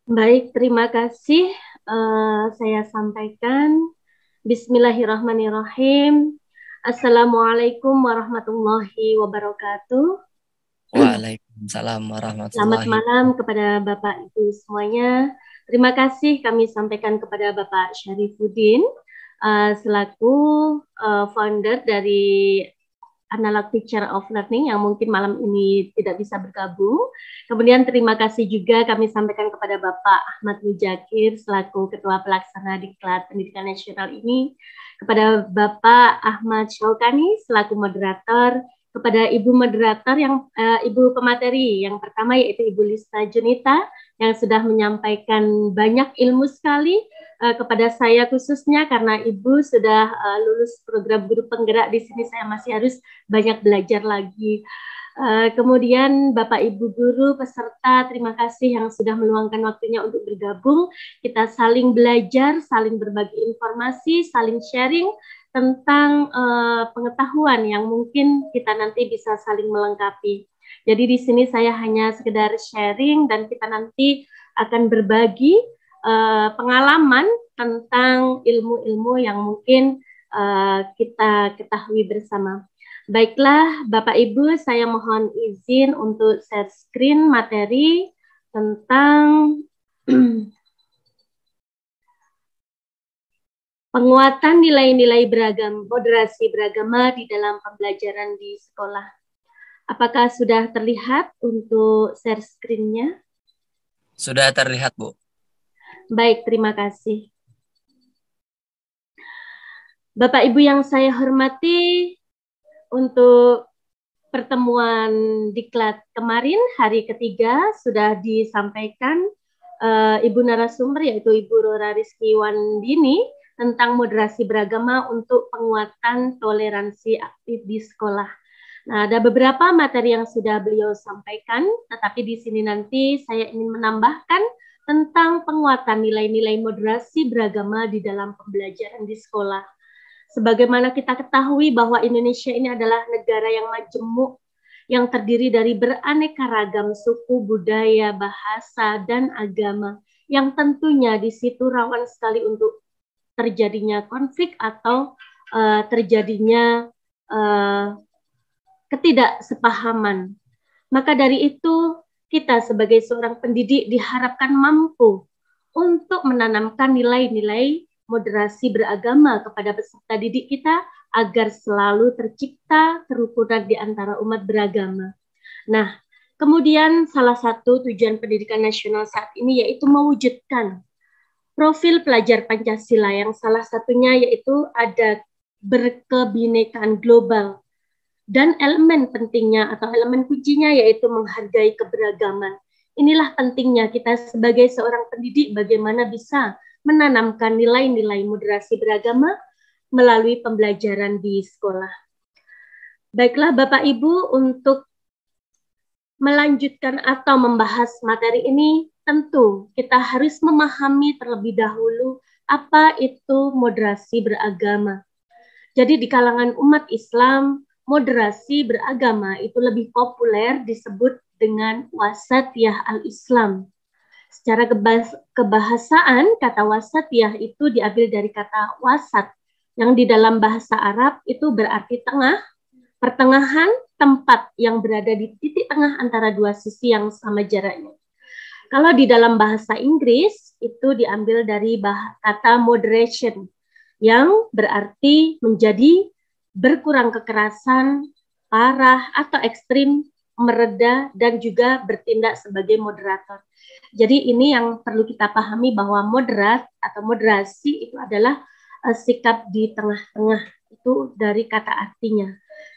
Baik, terima kasih. Saya sampaikan. Bismillahirrahmanirrahim. Assalamualaikum warahmatullahi wabarakatuh. Waalaikumsalam Selamat warahmatullahi. malam kepada Bapak Ibu semuanya. Terima kasih kami sampaikan kepada Bapak Syarifuddin selaku founder dari Analog Teacher of Learning yang mungkin malam ini tidak bisa bergabung. Kemudian terima kasih juga kami sampaikan kepada Bapak Ahmad Muzakir selaku Ketua Pelaksana Diklat Pendidikan Nasional ini, kepada Bapak Ahmad Syaukani selaku moderator, kepada Ibu moderator Ibu pemateri yang pertama yaitu Ibu Lista Junita yang sudah menyampaikan banyak ilmu sekali kepada saya khususnya karena Ibu sudah lulus program guru penggerak. Di sini saya masih harus banyak belajar lagi. Kemudian Bapak Ibu guru peserta, terima kasih yang sudah meluangkan waktunya untuk bergabung. Kita saling belajar, saling berbagi informasi, saling sharing tentang pengetahuan yang mungkin kita nanti bisa saling melengkapi. Jadi di sini saya hanya sekedar sharing dan kita nanti akan berbagi pengalaman tentang ilmu-ilmu yang mungkin kita ketahui bersama. Baiklah, Bapak Ibu, saya mohon izin untuk share screen materi tentang penguatan nilai-nilai moderasi beragama di dalam pembelajaran di sekolah. Apakah sudah terlihat untuk share screen-nya? Sudah terlihat, Bu. Baik, terima kasih. Bapak Ibu yang saya hormati, untuk pertemuan diklat kemarin hari ketiga sudah disampaikan Ibu narasumber yaitu Ibu Rora Rizky Wandini tentang moderasi beragama untuk penguatan toleransi aktif di sekolah. Nah, ada beberapa materi yang sudah beliau sampaikan, tetapi di sini nanti saya ingin menambahkan tentang penguatan nilai-nilai moderasi beragama di dalam pembelajaran di sekolah. Sebagaimana kita ketahui bahwa Indonesia ini adalah negara yang majemuk, yang terdiri dari beraneka ragam suku, budaya, bahasa, dan agama, yang tentunya di situ rawan sekali untuk terjadinya konflik atau terjadinya ketidaksepahaman. Maka dari itu, kita sebagai seorang pendidik diharapkan mampu untuk menanamkan nilai-nilai moderasi beragama kepada peserta didik kita agar selalu tercipta kerukunan di antara umat beragama. Nah, kemudian salah satu tujuan pendidikan nasional saat ini yaitu mewujudkan profil pelajar Pancasila yang salah satunya yaitu ada berkebinekaan global dan elemen pentingnya atau elemen kuncinya yaitu menghargai keberagaman. Inilah pentingnya kita sebagai seorang pendidik bagaimana bisa menanamkan nilai-nilai moderasi beragama melalui pembelajaran di sekolah. Baiklah Bapak Ibu, untuk melanjutkan atau membahas materi ini, tentu kita harus memahami terlebih dahulu apa itu moderasi beragama. Jadi di kalangan umat Islam, moderasi beragama itu lebih populer disebut dengan wasatiyah al-Islam. Secara kebahasaan, kata wasatiyah itu diambil dari kata wasat, yang di dalam bahasa Arab itu berarti tengah, pertengahan, tempat yang berada di titik tengah antara dua sisi yang sama jaraknya. Kalau di dalam bahasa Inggris itu diambil dari kata moderation yang berarti menjadi berkurang kekerasan, parah atau ekstrim, mereda dan juga bertindak sebagai moderator. Jadi ini yang perlu kita pahami bahwa moderat atau moderasi itu adalah sikap di tengah-tengah, itu dari kata artinya.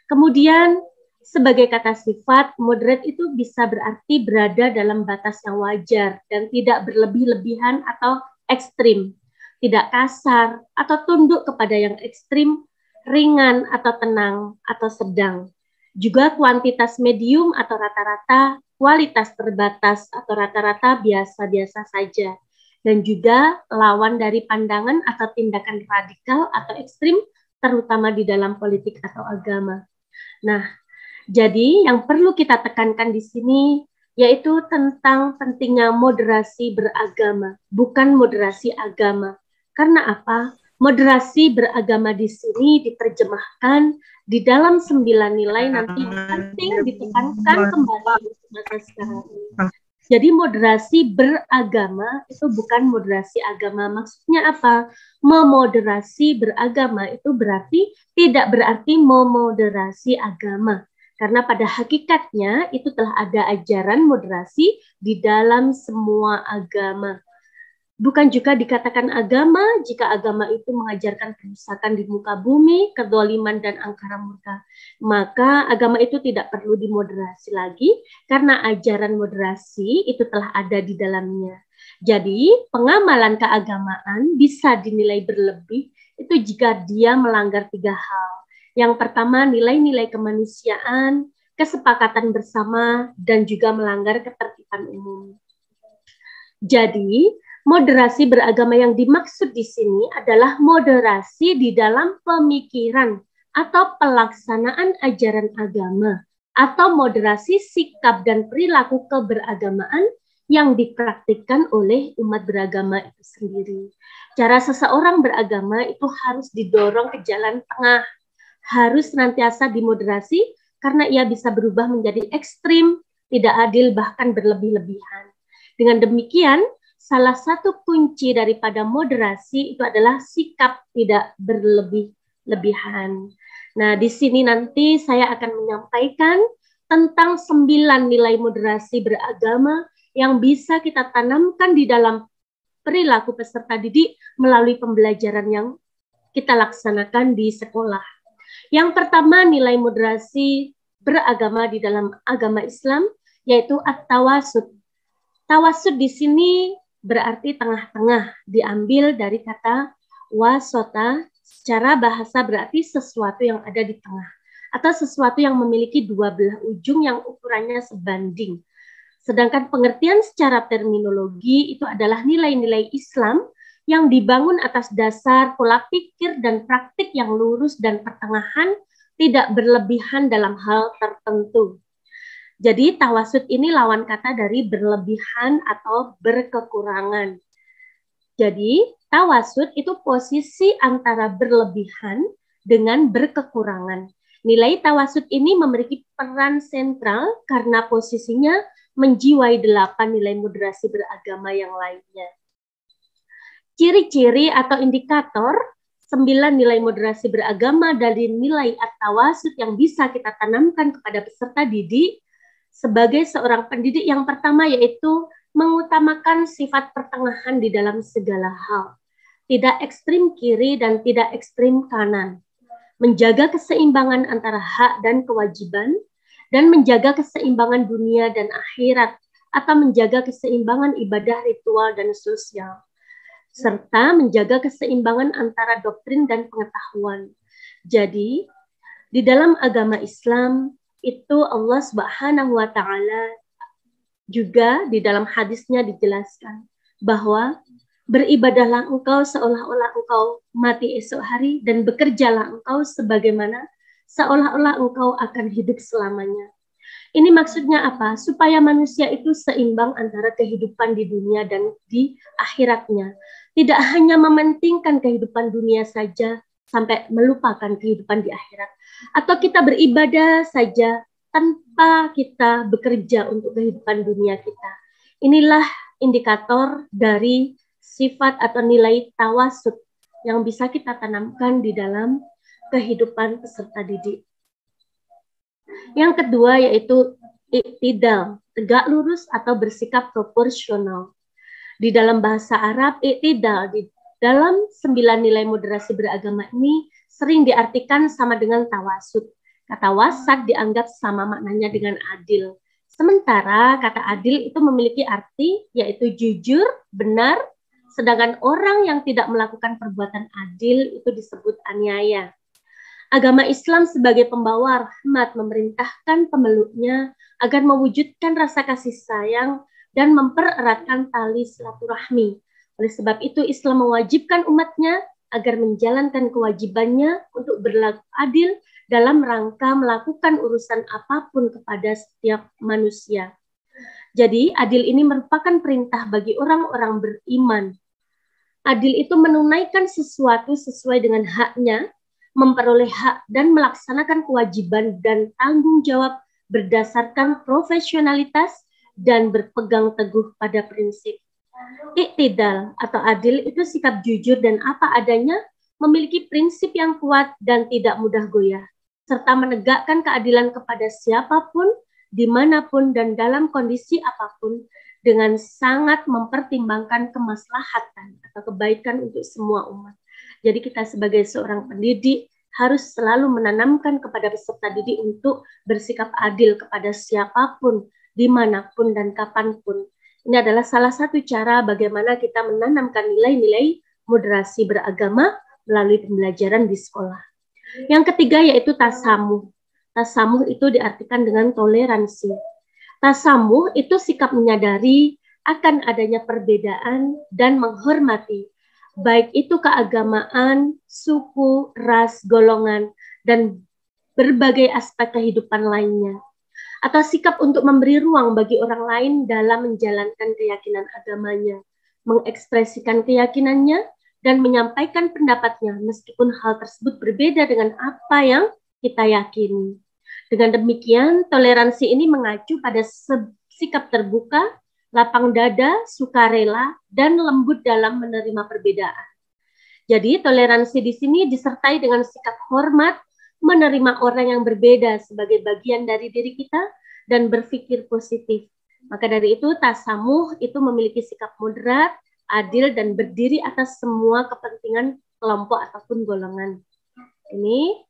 Kemudian sebagai kata sifat, moderate itu bisa berarti berada dalam batas yang wajar dan tidak berlebih-lebihan atau ekstrim, tidak kasar atau tunduk kepada yang ekstrim, ringan atau tenang atau sedang. Juga kuantitas medium atau rata-rata, kualitas terbatas atau rata-rata biasa-biasa saja. Dan juga lawan dari pandangan atau tindakan radikal atau ekstrim, terutama di dalam politik atau agama. Nah, jadi yang perlu kita tekankan di sini yaitu tentang pentingnya moderasi beragama, bukan moderasi agama. Karena apa? Moderasi beragama di sini diterjemahkan di dalam 9 nilai, nanti penting ditekankan kembali untuk masa sekarang ini. Jadi moderasi beragama itu bukan moderasi agama. Maksudnya apa? Memoderasi beragama itu tidak berarti memoderasi agama. Karena pada hakikatnya itu telah ada ajaran moderasi di dalam semua agama. Bukan juga dikatakan agama jika agama itu mengajarkan kerusakan di muka bumi, kezaliman dan angkara murka. Maka agama itu tidak perlu dimoderasi lagi karena ajaran moderasi itu telah ada di dalamnya. Jadi pengamalan keagamaan bisa dinilai berlebih itu jika dia melanggar 3 hal. Yang pertama, nilai-nilai kemanusiaan, kesepakatan bersama, dan juga melanggar ketertiban umum. Jadi, moderasi beragama yang dimaksud di sini adalah moderasi di dalam pemikiran atau pelaksanaan ajaran agama, atau moderasi sikap dan perilaku keberagamaan yang dipraktikkan oleh umat beragama itu sendiri. Cara seseorang beragama itu harus didorong ke jalan tengah, harus senantiasa dimoderasi karena ia bisa berubah menjadi ekstrim, tidak adil, bahkan berlebih-lebihan. Dengan demikian, salah satu kunci daripada moderasi itu adalah sikap tidak berlebih-lebihan. Nah, di sini nanti saya akan menyampaikan tentang 9 nilai moderasi beragama yang bisa kita tanamkan di dalam perilaku peserta didik melalui pembelajaran yang kita laksanakan di sekolah. Yang pertama, nilai moderasi beragama di dalam agama Islam, yaitu at-tawasud. Tawasud di sini berarti tengah-tengah, diambil dari kata wasota, secara bahasa berarti sesuatu yang ada di tengah, atau sesuatu yang memiliki 2 belah ujung yang ukurannya sebanding. Sedangkan pengertian secara terminologi itu adalah nilai-nilai Islam yang dibangun atas dasar pola pikir dan praktik yang lurus dan pertengahan, tidak berlebihan dalam hal tertentu. Jadi tawasud ini lawan kata dari berlebihan atau berkekurangan. Jadi tawasud itu posisi antara berlebihan dengan berkekurangan. Nilai tawasud ini memiliki peran sentral karena posisinya menjiwai 8 nilai moderasi beragama yang lainnya. Ciri-ciri atau indikator 9 nilai moderasi beragama dari nilai at-tawasud yang bisa kita tanamkan kepada peserta didik sebagai seorang pendidik. Yang pertama yaitu mengutamakan sifat pertengahan di dalam segala hal. Tidak ekstrim kiri dan tidak ekstrim kanan. Menjaga keseimbangan antara hak dan kewajiban, dan menjaga keseimbangan dunia dan akhirat, atau menjaga keseimbangan ibadah, ritual, dan sosial. Serta menjaga keseimbangan antara doktrin dan pengetahuan. Jadi, di dalam agama Islam, itu Allah Subhanahu wa Ta'ala juga di dalam hadisnya dijelaskan bahwa beribadahlah engkau seolah-olah engkau mati esok hari, dan bekerjalah engkau sebagaimana seolah-olah engkau akan hidup selamanya. Ini maksudnya apa? Supaya manusia itu seimbang antara kehidupan di dunia dan di akhiratnya. Tidak hanya mementingkan kehidupan dunia saja sampai melupakan kehidupan di akhirat. Atau kita beribadah saja tanpa kita bekerja untuk kehidupan dunia kita. Inilah indikator dari sifat atau nilai tawasud yang bisa kita tanamkan di dalam kehidupan peserta didik. Yang kedua yaitu iktidal, tegak lurus atau bersikap proporsional. Di dalam bahasa Arab, iktidal di dalam 9 nilai moderasi beragama ini sering diartikan sama dengan tawasud. Kata wasat dianggap sama maknanya dengan adil. Sementara kata adil itu memiliki arti yaitu jujur, benar, sedangkan orang yang tidak melakukan perbuatan adil itu disebut aniaya. Agama Islam sebagai pembawa rahmat memerintahkan pemeluknya agar mewujudkan rasa kasih sayang dan mempereratkan tali silaturahmi. Oleh sebab itu Islam mewajibkan umatnya agar menjalankan kewajibannya untuk berlaku adil dalam rangka melakukan urusan apapun kepada setiap manusia. Jadi adil ini merupakan perintah bagi orang-orang beriman. Adil itu menunaikan sesuatu sesuai dengan haknya, memperoleh hak dan melaksanakan kewajiban dan tanggung jawab berdasarkan profesionalitas dan berpegang teguh pada prinsip. Iktidal atau adil itu sikap jujur dan apa adanya, memiliki prinsip yang kuat dan tidak mudah goyah, serta menegakkan keadilan kepada siapapun, dimanapun, dan dalam kondisi apapun, dengan sangat mempertimbangkan kemaslahatan atau kebaikan untuk semua umat. Jadi kita sebagai seorang pendidik harus selalu menanamkan kepada peserta didik untuk bersikap adil kepada siapapun, dimanapun, dan kapanpun. Ini adalah salah satu cara bagaimana kita menanamkan nilai-nilai moderasi beragama melalui pembelajaran di sekolah. Yang ketiga yaitu tasamuh. Tasamuh itu diartikan dengan toleransi. Tasamuh itu sikap menyadari akan adanya perbedaan dan menghormati, baik itu keagamaan, suku, ras, golongan, dan berbagai aspek kehidupan lainnya. Atau sikap untuk memberi ruang bagi orang lain dalam menjalankan keyakinan agamanya, mengekspresikan keyakinannya, dan menyampaikan pendapatnya meskipun hal tersebut berbeda dengan apa yang kita yakini. Dengan demikian, toleransi ini mengacu pada sikap terbuka, lapang dada, sukarela, dan lembut dalam menerima perbedaan. Jadi, toleransi di sini disertai dengan sikap hormat, menerima orang yang berbeda sebagai bagian dari diri kita, dan berpikir positif. Maka dari itu, tasamuh itu memiliki sikap moderat, adil, dan berdiri atas semua kepentingan kelompok ataupun golongan. Ini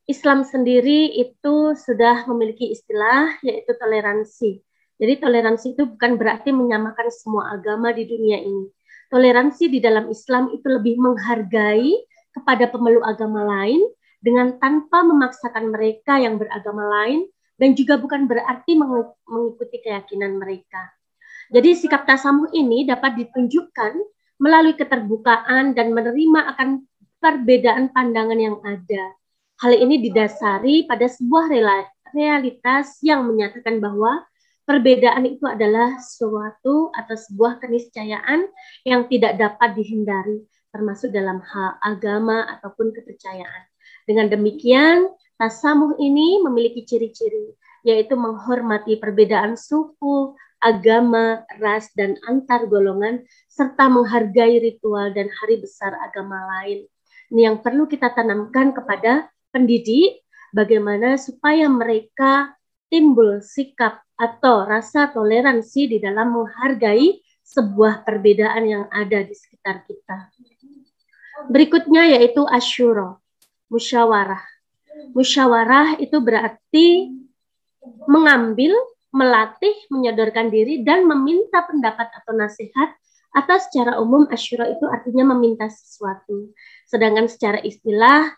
Islam sendiri itu sudah memiliki istilah yaitu toleransi. Jadi toleransi itu bukan berarti menyamakan semua agama di dunia ini. Toleransi di dalam Islam itu lebih menghargai kepada pemeluk agama lain dengan tanpa memaksakan mereka yang beragama lain dan juga bukan berarti mengikuti keyakinan mereka. Jadi sikap tasamuh ini dapat ditunjukkan melalui keterbukaan dan menerima akan perbedaan pandangan yang ada. Hal ini didasari pada sebuah realitas yang menyatakan bahwa perbedaan itu adalah suatu atau sebuah keniscayaan yang tidak dapat dihindari, termasuk dalam hal agama ataupun kepercayaan. Dengan demikian, tasamuh ini memiliki ciri-ciri, yaitu menghormati perbedaan suku, agama, ras, dan antar golongan, serta menghargai ritual dan hari besar agama lain. Ini yang perlu kita tanamkan kepada pendidik, bagaimana supaya mereka timbul sikap atau rasa toleransi di dalam menghargai sebuah perbedaan yang ada di sekitar kita. Berikutnya yaitu asyura, musyawarah. Musyawarah itu berarti mengambil, melatih, menyodorkan diri, dan meminta pendapat atau nasihat. Atau secara umum asyura itu artinya meminta sesuatu. Sedangkan secara istilah,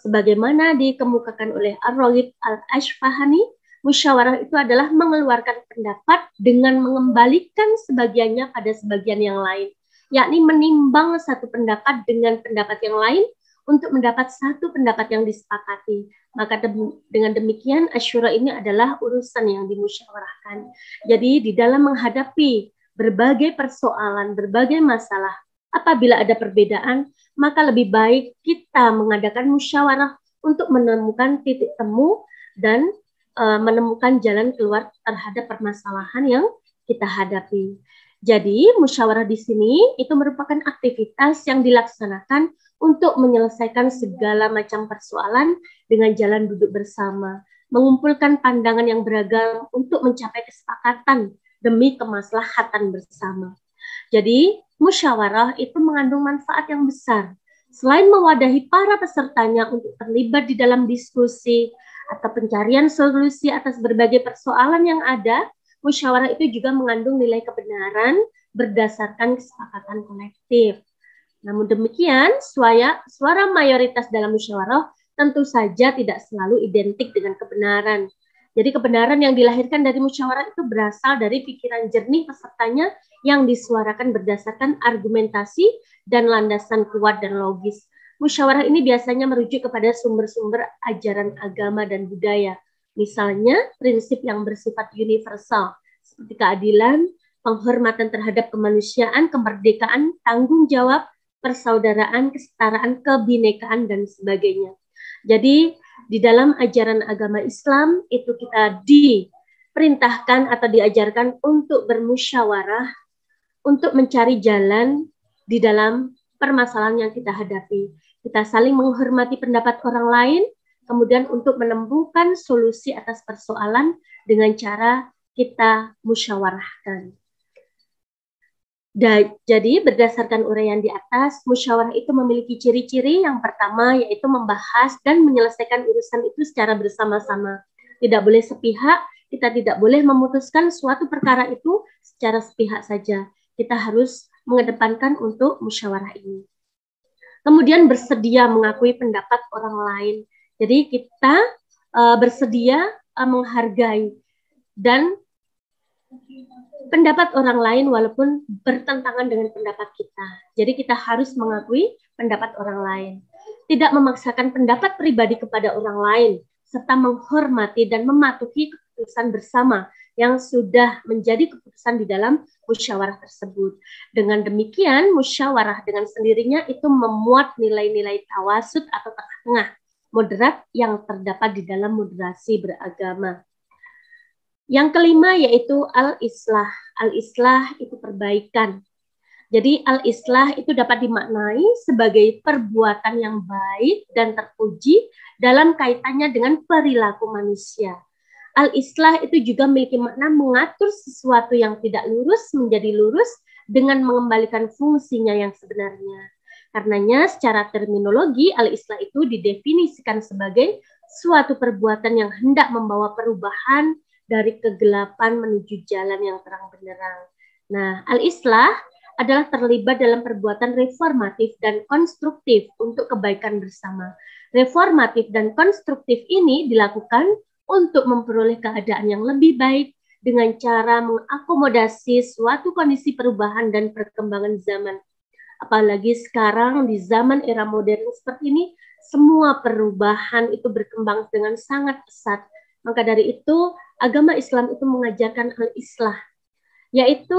sebagaimana dikemukakan oleh Ar-Raghib Al-Ashfahani, musyawarah itu adalah mengeluarkan pendapat dengan mengembalikan sebagiannya pada sebagian yang lain, yakni menimbang satu pendapat dengan pendapat yang lain untuk mendapat satu pendapat yang disepakati. Maka dengan demikian asyura ini adalah urusan yang dimusyawarahkan. Jadi di dalam menghadapi berbagai persoalan, berbagai masalah, apabila ada perbedaan, maka lebih baik kita mengadakan musyawarah untuk menemukan titik temu dan menemukan jalan keluar terhadap permasalahan yang kita hadapi. Jadi musyawarah di sini itu merupakan aktivitas yang dilaksanakan untuk menyelesaikan segala macam persoalan dengan jalan duduk bersama, mengumpulkan pandangan yang beragam untuk mencapai kesepakatan demi kemaslahatan bersama. Jadi musyawarah itu mengandung manfaat yang besar. Selain mewadahi para pesertanya untuk terlibat di dalam diskusi atau pencarian solusi atas berbagai persoalan yang ada, musyawarah itu juga mengandung nilai kebenaran berdasarkan kesepakatan kolektif. Namun demikian, suara mayoritas dalam musyawarah tentu saja tidak selalu identik dengan kebenaran. Jadi kebenaran yang dilahirkan dari musyawarah itu berasal dari pikiran jernih pesertanya yang disuarakan berdasarkan argumentasi dan landasan kuat dan logis. Musyawarah ini biasanya merujuk kepada sumber-sumber ajaran agama dan budaya. Misalnya, prinsip yang bersifat universal, seperti keadilan, penghormatan terhadap kemanusiaan, kemerdekaan, tanggung jawab, persaudaraan, kesetaraan, kebinekaan, dan sebagainya. Jadi di dalam ajaran agama Islam itu kita diperintahkan atau diajarkan untuk bermusyawarah, untuk mencari jalan di dalam permasalahan yang kita hadapi. Kita saling menghormati pendapat orang lain, kemudian untuk menemukan solusi atas persoalan dengan cara kita musyawarahkan. Jadi berdasarkan uraian di atas, musyawarah itu memiliki ciri-ciri. Yang pertama yaitu membahas dan menyelesaikan urusan itu secara bersama-sama. Tidak boleh sepihak, kita tidak boleh memutuskan suatu perkara itu secara sepihak saja. Kita harus mengedepankan untuk musyawarah ini. Kemudian bersedia mengakui pendapat orang lain. Jadi kita bersedia menghargai dan pendapat orang lain walaupun bertentangan dengan pendapat kita. Jadi kita harus mengakui pendapat orang lain. Tidak memaksakan pendapat pribadi kepada orang lain, serta menghormati dan mematuhi keputusan bersama yang sudah menjadi keputusan di dalam musyawarah tersebut. Dengan demikian, musyawarah dengan sendirinya itu memuat nilai-nilai tawasud atau tengah-tengah, moderat yang terdapat di dalam moderasi beragama. Yang kelima yaitu al-islah. Al-islah itu perbaikan. Jadi al-islah itu dapat dimaknai sebagai perbuatan yang baik dan terpuji dalam kaitannya dengan perilaku manusia. Al-islah itu juga memiliki makna mengatur sesuatu yang tidak lurus menjadi lurus dengan mengembalikan fungsinya yang sebenarnya. Karenanya secara terminologi al-islah itu didefinisikan sebagai suatu perbuatan yang hendak membawa perubahan dari kegelapan menuju jalan yang terang benderang. Nah, al-islah adalah terlibat dalam perbuatan reformatif dan konstruktif untuk kebaikan bersama. Reformatif dan konstruktif ini dilakukan untuk memperoleh keadaan yang lebih baik dengan cara mengakomodasi suatu kondisi perubahan dan perkembangan zaman. Apalagi sekarang di zaman era modern seperti ini, semua perubahan itu berkembang dengan sangat pesat. Maka dari itu, agama Islam itu mengajarkan al-islah, yaitu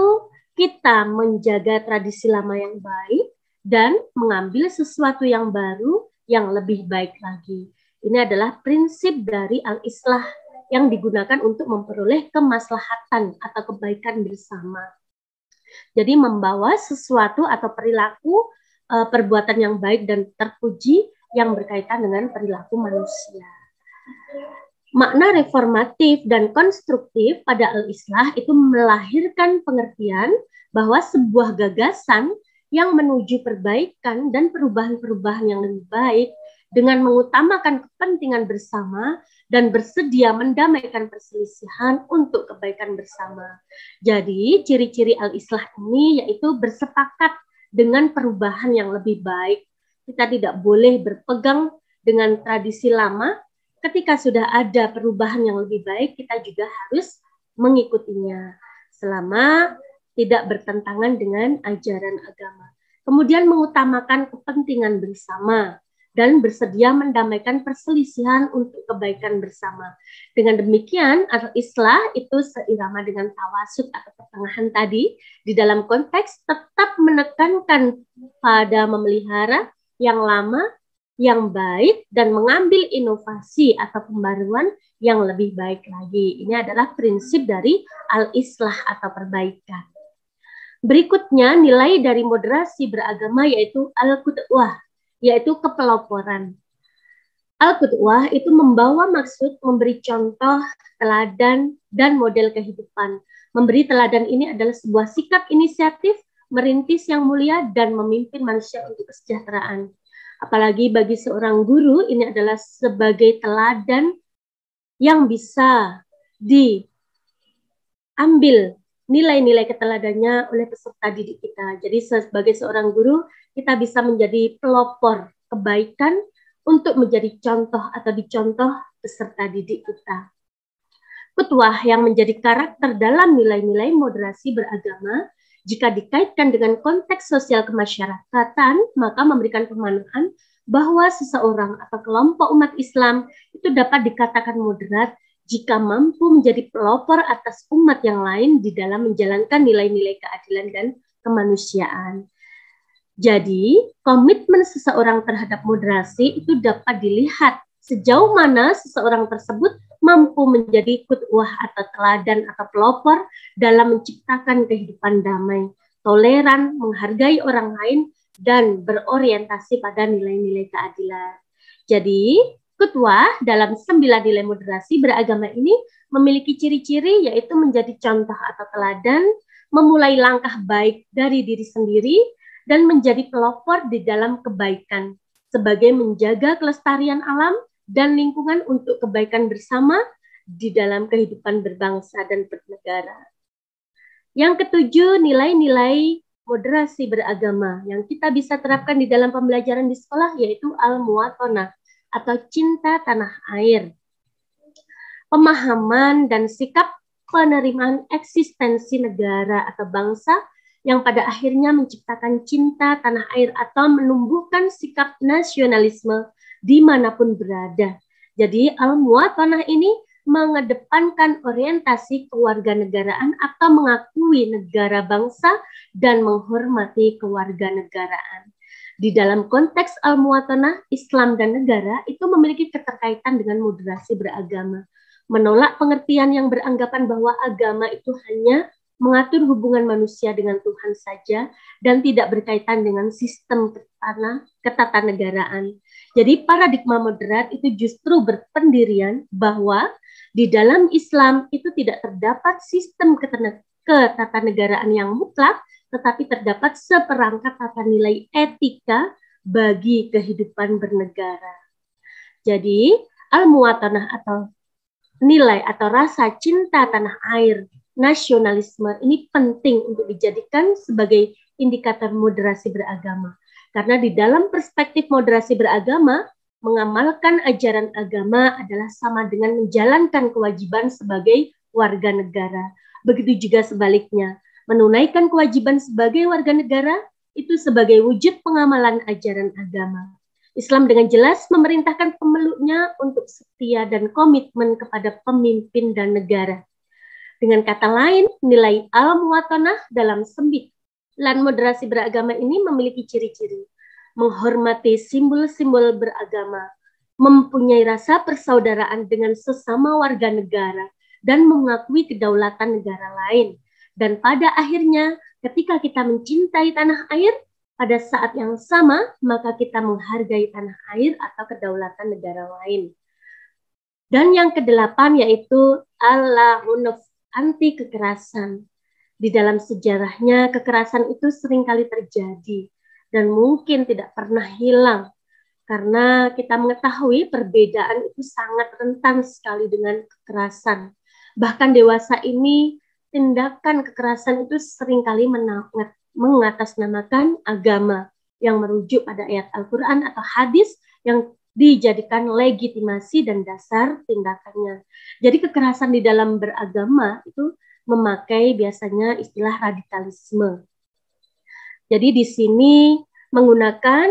kita menjaga tradisi lama yang baik dan mengambil sesuatu yang baru yang lebih baik lagi. Ini adalah prinsip dari al-islah yang digunakan untuk memperoleh kemaslahatan atau kebaikan bersama. Jadi membawa sesuatu atau perilaku perbuatan yang baik dan terpuji yang berkaitan dengan perilaku manusia. Makna reformatif dan konstruktif pada al-islah itu melahirkan pengertian bahwa sebuah gagasan yang menuju perbaikan dan perubahan-perubahan yang lebih baik dengan mengutamakan kepentingan bersama dan bersedia mendamaikan perselisihan untuk kebaikan bersama. Jadi ciri-ciri al-islah ini yaitu bersepakat dengan perubahan yang lebih baik. Kita tidak boleh berpegang dengan tradisi lama. Ketika sudah ada perubahan yang lebih baik, kita juga harus mengikutinya selama tidak bertentangan dengan ajaran agama. Kemudian mengutamakan kepentingan bersama dan bersedia mendamaikan perselisihan untuk kebaikan bersama. Dengan demikian, al-islah itu seirama dengan tawasud atau pertengahan tadi, di dalam konteks tetap menekankan pada memelihara yang lama, yang baik, dan mengambil inovasi atau pembaruan yang lebih baik lagi. Ini adalah prinsip dari al-islah atau perbaikan. Berikutnya, nilai dari moderasi beragama yaitu al-qudwah, yaitu kepeloporan. Al-qudwah itu membawa maksud memberi contoh, teladan, dan model kehidupan. Memberi teladan ini adalah sebuah sikap inisiatif, merintis yang mulia, dan memimpin manusia untuk kesejahteraan. Apalagi bagi seorang guru, ini adalah sebagai teladan yang bisa diambil nilai-nilai keteladannya oleh peserta didik kita. Jadi sebagai seorang guru, kita bisa menjadi pelopor kebaikan untuk menjadi contoh atau dicontoh peserta didik kita. Qudwah yang menjadi karakter dalam nilai-nilai moderasi beragama jika dikaitkan dengan konteks sosial kemasyarakatan, maka memberikan pemanaan bahwa seseorang atau kelompok umat Islam itu dapat dikatakan moderat jika mampu menjadi pelopor atas umat yang lain di dalam menjalankan nilai-nilai keadilan dan kemanusiaan. Jadi, komitmen seseorang terhadap moderasi itu dapat dilihat sejauh mana seseorang tersebut mampu menjadi qudwah atau teladan atau pelopor dalam menciptakan kehidupan damai, toleran, menghargai orang lain, dan berorientasi pada nilai-nilai keadilan. Jadi, qudwah dalam 9 nilai moderasi beragama ini memiliki ciri-ciri yaitu menjadi contoh atau teladan, memulai langkah baik dari diri sendiri, dan menjadi pelopor di dalam kebaikan sebagai menjaga kelestarian alam dan lingkungan untuk kebaikan bersama di dalam kehidupan berbangsa dan bernegara. Yang ketujuh, nilai-nilai moderasi beragama yang kita bisa terapkan di dalam pembelajaran di sekolah yaitu al-muwatonah atau cinta tanah air. Pemahaman dan sikap penerimaan eksistensi negara atau bangsa yang pada akhirnya menciptakan cinta tanah air atau menumbuhkan sikap nasionalisme dimanapun berada. Jadi al-muwatonah ini mengedepankan orientasi kewarganegaraan atau mengakui negara bangsa dan menghormati kewarganegaraan. Di dalam konteks al-muwatonah, Islam dan negara itu memiliki keterkaitan dengan moderasi beragama. Menolak pengertian yang beranggapan bahwa agama itu hanya mengatur hubungan manusia dengan Tuhan saja dan tidak berkaitan dengan sistem ketatanegaraan. Jadi paradigma moderat itu justru berpendirian bahwa di dalam Islam itu tidak terdapat sistem ketatanegaraan yang mutlak, tetapi terdapat seperangkat tata nilai etika bagi kehidupan bernegara. Jadi al-muwatanah atau nilai atau rasa cinta tanah air, nasionalisme ini penting untuk dijadikan sebagai indikator moderasi beragama. Karena di dalam perspektif moderasi beragama, mengamalkan ajaran agama adalah sama dengan menjalankan kewajiban sebagai warga negara. Begitu juga sebaliknya, menunaikan kewajiban sebagai warga negara itu sebagai wujud pengamalan ajaran agama. Islam dengan jelas memerintahkan pemeluknya untuk setia dan komitmen kepada pemimpin dan negara. Dengan kata lain, nilai al-muwatanah dalam 9 moderasi beragama ini memiliki ciri-ciri. Menghormati simbol-simbol beragama, mempunyai rasa persaudaraan dengan sesama warga negara, dan mengakui kedaulatan negara lain. Dan pada akhirnya, ketika kita mencintai tanah air, pada saat yang sama, maka kita menghargai tanah air atau kedaulatan negara lain. Dan yang kedelapan yaitu al-unuf, anti kekerasan. Di dalam sejarahnya, kekerasan itu seringkali terjadi dan mungkin tidak pernah hilang karena kita mengetahui perbedaan itu sangat rentan sekali dengan kekerasan. Bahkan dewasa ini, tindakan kekerasan itu seringkali mengatasnamakan agama yang merujuk pada ayat Al-Quran atau hadis yang dijadikan legitimasi dan dasar tindakannya. Jadi kekerasan di dalam beragama itu memakai biasanya istilah radikalisme. Jadi di sini menggunakan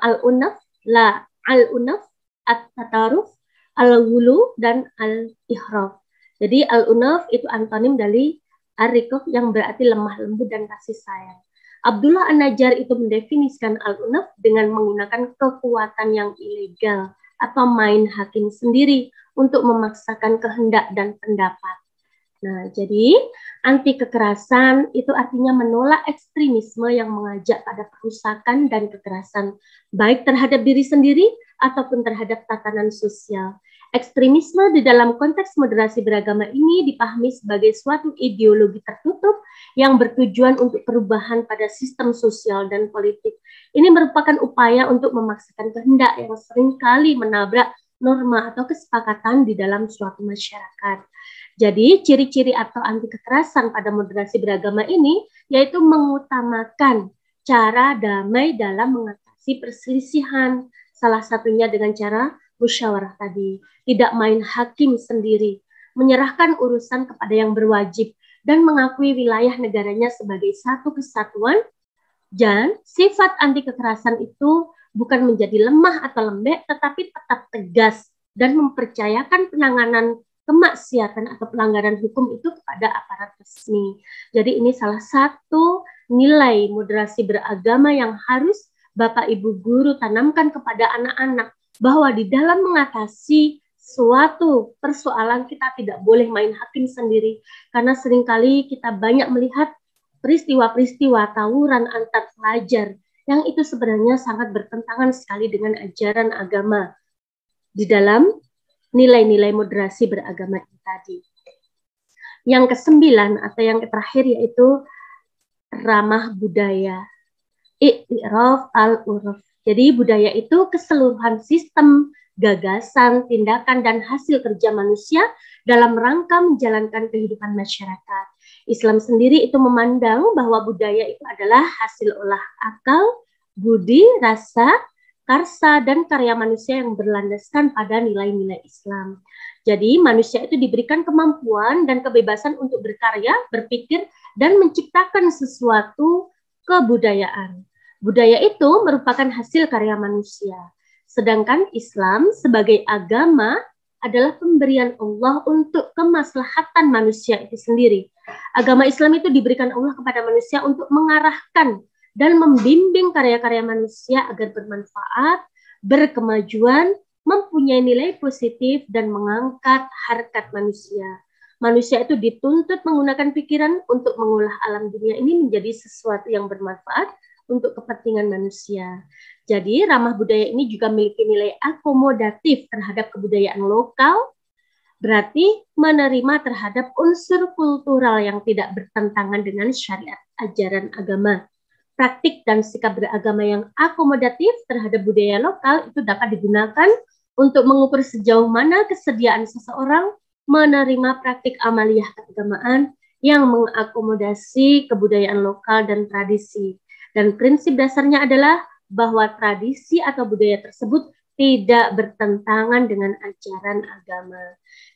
al-unaf, al-unaf, at-tataruf, al-wulu, dan al-ihraf. Jadi al-unaf itu antonim dari ar-riqq yang berarti lemah lembut dan kasih sayang. Abdullah An-Najjar itu mendefinisikan al-unaf dengan menggunakan kekuatan yang ilegal atau main hakim sendiri untuk memaksakan kehendak dan pendapat. Nah, jadi anti kekerasan itu artinya menolak ekstremisme yang mengajak pada perusakan dan kekerasan, baik terhadap diri sendiri ataupun terhadap tatanan sosial. Ekstremisme di dalam konteks moderasi beragama ini dipahami sebagai suatu ideologi tertutup yang bertujuan untuk perubahan pada sistem sosial dan politik. Ini merupakan upaya untuk memaksakan kehendak yang seringkali menabrak norma atau kesepakatan di dalam suatu masyarakat. Jadi, ciri-ciri atau anti kekerasan pada moderasi beragama ini yaitu mengutamakan cara damai dalam mengatasi perselisihan, salah satunya dengan cara musyawarah tadi, tidak main hakim sendiri, menyerahkan urusan kepada yang berwajib, dan mengakui wilayah negaranya sebagai satu kesatuan. Dan sifat anti kekerasan itu bukan menjadi lemah atau lembek, tetapi tetap tegas dan mempercayakan penanganan kemaksiatan atau pelanggaran hukum itu kepada aparat resmi. Jadi ini salah satu nilai moderasi beragama yang harus Bapak Ibu guru tanamkan kepada anak-anak, bahwa di dalam mengatasi suatu persoalan kita tidak boleh main hakim sendiri, karena seringkali kita banyak melihat peristiwa-peristiwa tawuran antar pelajar yang itu sebenarnya sangat bertentangan sekali dengan ajaran agama di dalam nilai-nilai moderasi beragama ini tadi. Yang kesembilan atau yang terakhir yaitu ramah budaya, i'tiraf al-uruf. Jadi budaya itu keseluruhan sistem, gagasan, tindakan, dan hasil kerja manusia dalam rangka menjalankan kehidupan masyarakat. Islam sendiri itu memandang bahwa budaya itu adalah hasil olah akal, budi, rasa, karsa, dan karya manusia yang berlandaskan pada nilai-nilai Islam. Jadi manusia itu diberikan kemampuan dan kebebasan untuk berkarya, berpikir, dan menciptakan sesuatu kebudayaan. Budaya itu merupakan hasil karya manusia. Sedangkan Islam sebagai agama adalah pemberian Allah untuk kemaslahatan manusia itu sendiri. Agama Islam itu diberikan Allah kepada manusia untuk mengarahkan dan membimbing karya-karya manusia agar bermanfaat, berkemajuan, mempunyai nilai positif, dan mengangkat harkat manusia. Manusia itu dituntut menggunakan pikiran untuk mengolah alam dunia ini menjadi sesuatu yang bermanfaat untuk kepentingan manusia. Jadi ramah budaya ini juga memiliki nilai akomodatif terhadap kebudayaan lokal, berarti menerima terhadap unsur kultural yang tidak bertentangan dengan syariat ajaran agama. Praktik dan sikap beragama yang akomodatif terhadap budaya lokal itu dapat digunakan untuk mengukur sejauh mana kesediaan seseorang menerima praktik amaliyah keagamaan yang mengakomodasi kebudayaan lokal dan tradisi. Dan prinsip dasarnya adalah bahwa tradisi atau budaya tersebut tidak bertentangan dengan ajaran agama.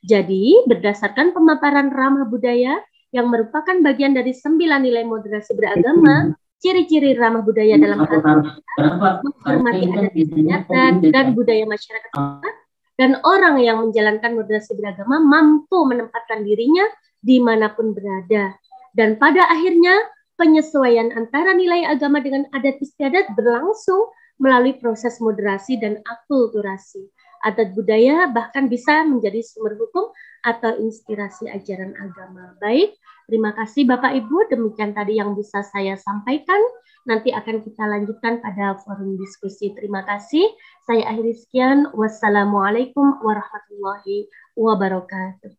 Jadi, berdasarkan pemaparan ramah budaya yang merupakan bagian dari 9 nilai moderasi beragama, ciri-ciri ramah budaya dalam menghormati adat istiadat dan budaya masyarakat setempat, dan orang yang menjalankan moderasi beragama mampu menempatkan dirinya dimanapun berada. Dan pada akhirnya, penyesuaian antara nilai agama dengan adat istiadat berlangsung melalui proses moderasi dan akulturasi. Adat budaya bahkan bisa menjadi sumber hukum atau inspirasi ajaran agama. Baik, terima kasih Bapak Ibu, demikian tadi yang bisa saya sampaikan. Nanti akan kita lanjutkan pada forum diskusi. Terima kasih. Saya akhiri sekian. Wassalamualaikum warahmatullahi wabarakatuh.